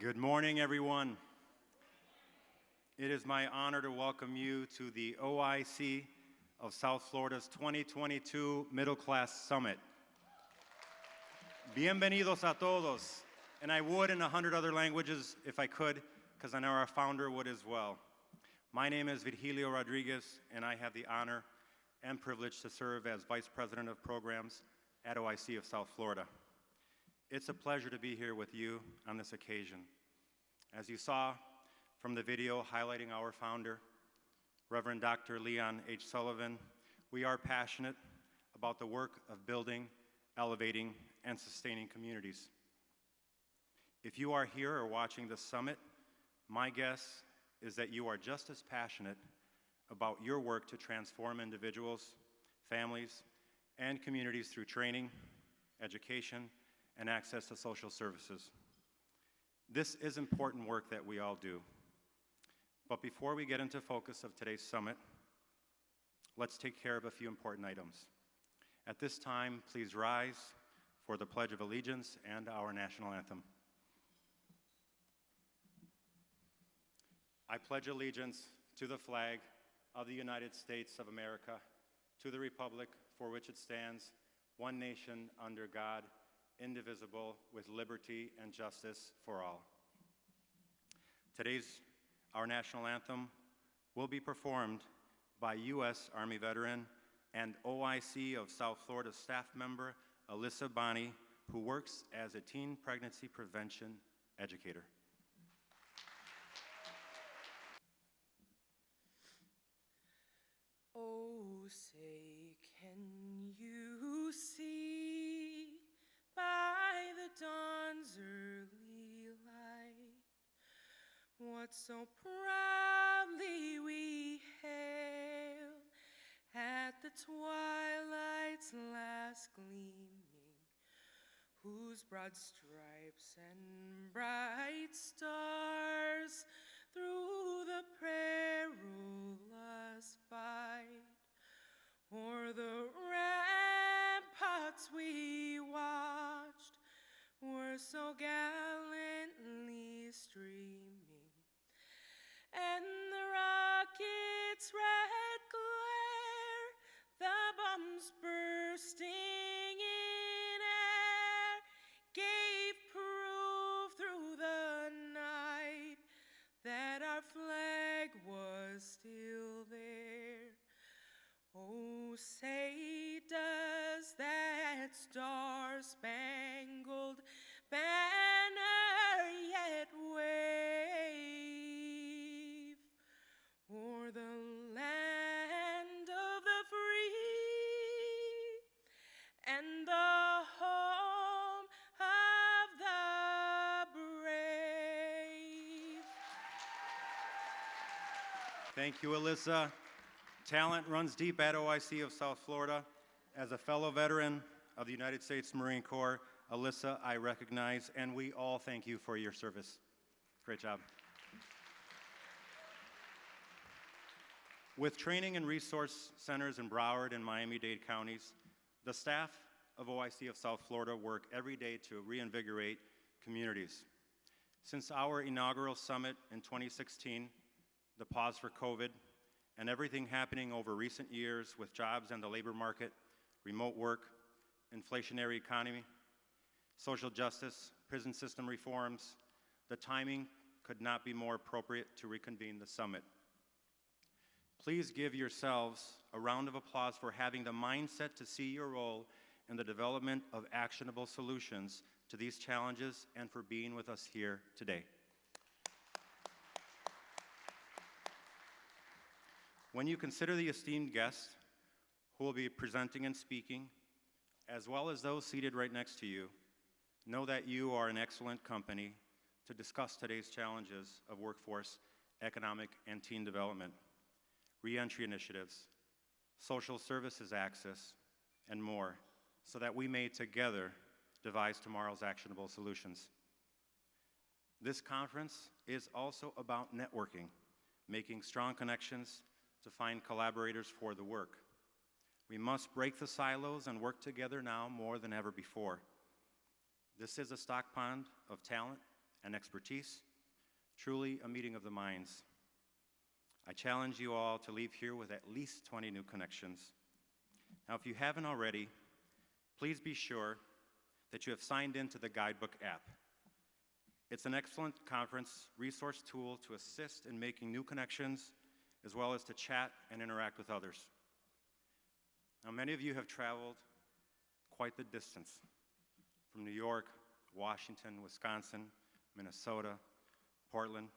Good morning, everyone. It is my honor to welcome you to the OIC of South Florida's 2022 Middle Class Summit. Bienvenidos a todos. And I would in 100 other languages if I could, because I know our founder would as well. My name is Virgilio Rodriguez, and I have the honor and privilege to serve as Vice President of Programs at OIC of South Florida. It's a pleasure to be here with you on this occasion. As you saw from the video highlighting our founder, Reverend Dr. Leon H. Sullivan, we are passionate about the work of building, elevating, and sustaining communities. If you are here or watching this summit, my guess is that you are just as passionate about your work to transform individuals, families, and communities through training, education, and access to social services. This is important work that we all do. But before we get into focus of today's summit, let's take care of a few important items. At this time, please rise for the Pledge of Allegiance and our national anthem. I pledge allegiance to the flag of the United States of America, to the republic for which it stands, one nation under God, indivisible, with liberty and justice for all. Our national anthem will be performed by U.S. Army veteran and OIC of South Florida staff member Alyssa Virgillio, who works as a teen pregnancy prevention educator. Oh, say, can you see by the dawn's early light what so proudly we hailed at the twilight's last gleaming, whose broad stripes and bright stars through the perilous fight o'er the ramparts we watched were so gallantly streaming, and the rocket's red glare, the bombs bursting in air, gave proof through the night that our flag was still there. Oh, say, does that star-spangled banner yet wave o'er the land of the free and the home of the brave? Thank you, Alyssa. Talent runs deep at OIC of South Florida. As a fellow veteran of the United States Marine Corps, Alyssa, I recognize, and we all thank you for your service. Great job. With training and resource centers in Broward and Miami-Dade counties, the staff of OIC of South Florida work every day to reinvigorate communities. Since our inaugural summit in 2016, the pause for COVID, and everything happening over recent years with jobs and the labor market, remote work, inflationary economy, social justice, prison system reforms, the timing could not be more appropriate to reconvene the summit. Please give yourselves a round of applause for having the mindset to see your role in the development of actionable solutions to these challenges and for being with us here today. When you consider the esteemed guests who will be presenting and speaking, as well as those seated right next to you, know that you are in excellent company to discuss today's challenges of workforce, economic, and teen development, reentry initiatives, social services access, and more, so that we may together devise tomorrow's actionable solutions. This conference is also about networking, making strong connections to find collaborators for the work. We must break the silos and work together now more than ever before. This is a stock pond of talent and expertise, truly a meeting of the minds. I challenge you all to leave here with at least 20 new connections. Now, if you haven't already, please be sure that you have signed into the Guidebook app. It's an excellent conference resource tool to assist in making new connections, as well as to chat and interact with others. Now, many of you have traveled quite the distance from New York, Washington, Wisconsin, Minnesota, Portland,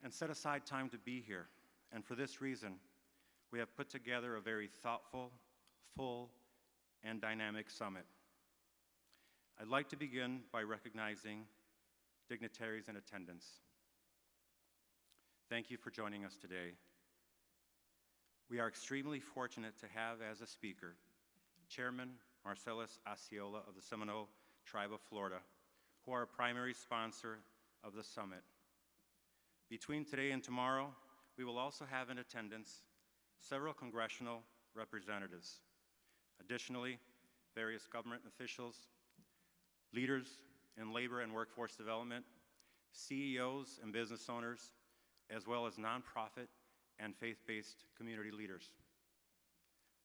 and set aside time to be here. And for this reason, we have put together a very thoughtful, full, and dynamic summit. I'd like to begin by recognizing dignitaries in attendance. Thank you for joining us today. We are extremely fortunate to have as a speaker Chairman Marcellus Osceola of the Seminole Tribe of Florida, who are a primary sponsor of the summit. Between today and tomorrow, we will also have in attendance several congressional representatives. Additionally, various government officials, leaders in labor and workforce development, CEOs and business owners, as well as nonprofit and faith-based community leaders.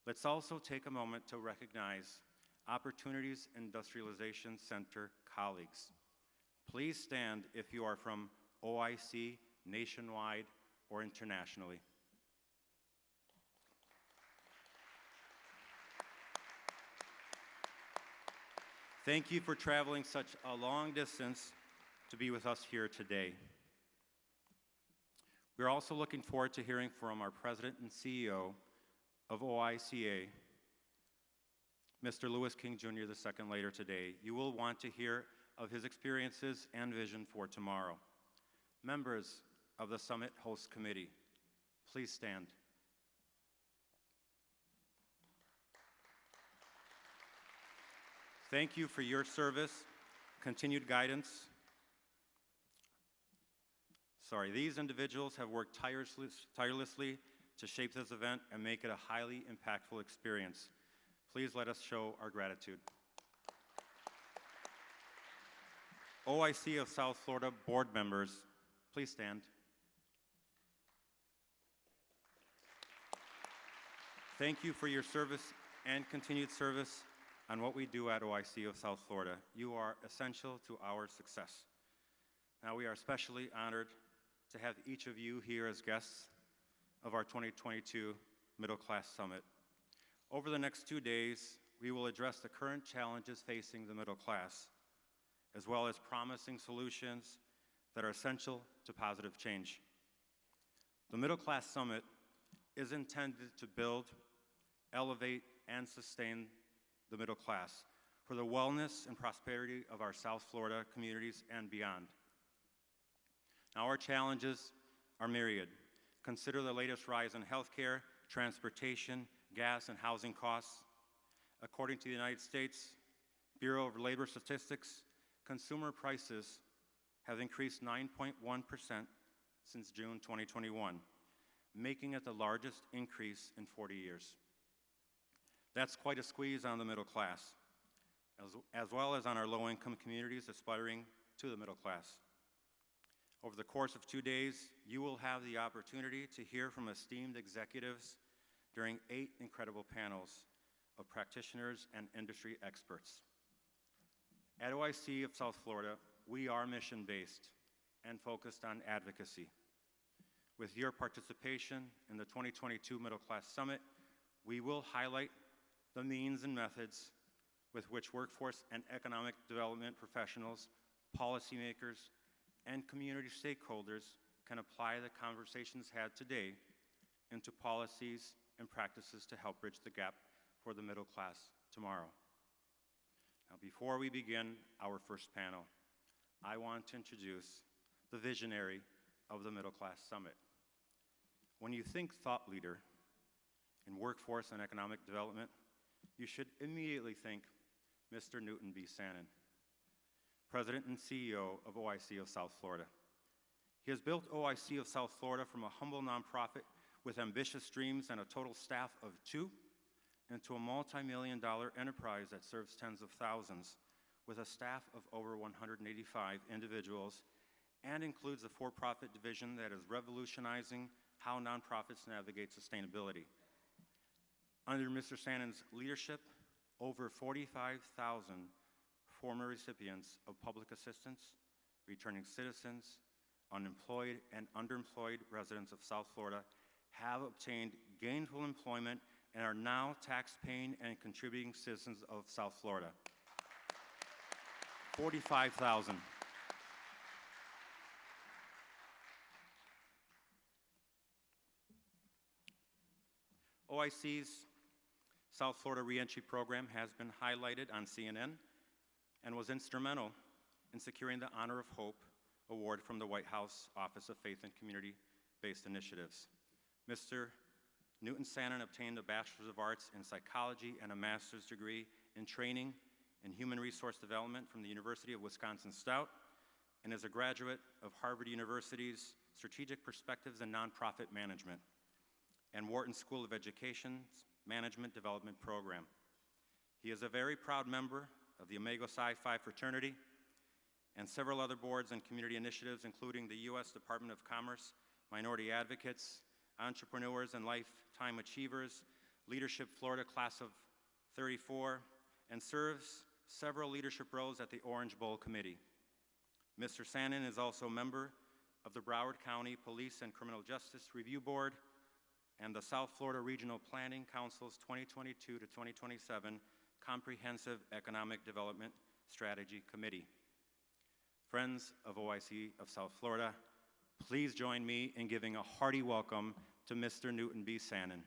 Let's also take a moment to recognize Opportunities Industrialization Center colleagues. Please stand if you are from OIC nationwide or internationally. Thank you for traveling such a long distance to be with us here today. We're also looking forward to hearing from our President and CEO of OICA, Mr. Lewis King Jr. II later today. You will want to hear of his experiences and vision for tomorrow. Members of the Summit Host Committee, please stand. Thank you for your service, continued guidance. These individuals have worked tirelessly to shape this event and make it a highly impactful experience. Please let us show our gratitude. OIC of South Florida board members, please stand. Thank you for your service and continued service on what we do at OIC of South Florida. You are essential to our success. Now, we are especially honored to have each of you here as guests of our 2022 Middle Class Summit. Over the next 2 days, we will address the current challenges facing the middle class, as well as promising solutions that are essential to positive change. The Middle Class Summit is intended to build, elevate, and sustain the middle class for the wellness and prosperity of our South Florida communities and beyond. Now, our challenges are myriad. Consider the latest rise in healthcare, transportation, gas, and housing costs. According to the United States Bureau of Labor Statistics, consumer prices have increased 9.1% since June 2021, making it the largest increase in 40 years. That's quite a squeeze on the middle class, as well as on our low-income communities aspiring to the middle class. Over the course of 2 days, you will have the opportunity to hear from esteemed executives during 8 incredible panels of practitioners and industry experts. At OIC of South Florida, we are mission-based and focused on advocacy. With your participation in the 2022 Middle Class Summit, we will highlight the means and methods with which workforce and economic development professionals, policymakers, and community stakeholders can apply the conversations had today into policies and practices to help bridge the gap for the middle class tomorrow. Now, before we begin our first panel, I want to introduce the visionary of the Middle Class Summit. When you think thought leader in workforce and economic development, you should immediately think Mr. Newton B. Sannon, President and CEO of OIC of South Florida. He has built OIC of South Florida from a humble nonprofit with ambitious dreams and a total staff of 2 into a multi-million-dollar enterprise that serves tens of thousands with a staff of over 185 individuals and includes a for-profit division that is revolutionizing how nonprofits navigate sustainability. Under Mr. Sannon's leadership, over 45,000 former recipients of public assistance, returning citizens, unemployed and underemployed residents of South Florida have obtained gainful employment and are now tax-paying and contributing citizens of South Florida. 45,000. OIC's South Florida Reentry Program has been highlighted on CNN and was instrumental in securing the Honor of Hope Award from the White House Office of Faith and Community-Based Initiatives. Mr. Newton Sannon obtained a Bachelor's of Arts in Psychology and a Master's degree in Training in Human Resource Development from the University of Wisconsin-Stout and is a graduate of Harvard University's Strategic Perspectives in Nonprofit Management and Wharton School of Education's Management Development Program. He is a very proud member of the Omega Psi Phi fraternity and several other boards and community initiatives, including the U.S. Department of Commerce, Minority Advocates, Entrepreneurs and Lifetime Achievers, Leadership Florida Class of 34, and serves several leadership roles at the Orange Bowl Committee. Mr. Sannon is also a member of the Broward County Police and Criminal Justice Review Board and the South Florida Regional Planning Council's 2022 to 2027 Comprehensive Economic Development Strategy Committee. Friends of OIC of South Florida, please join me in giving a hearty welcome to Mr. Newton B. Sannon.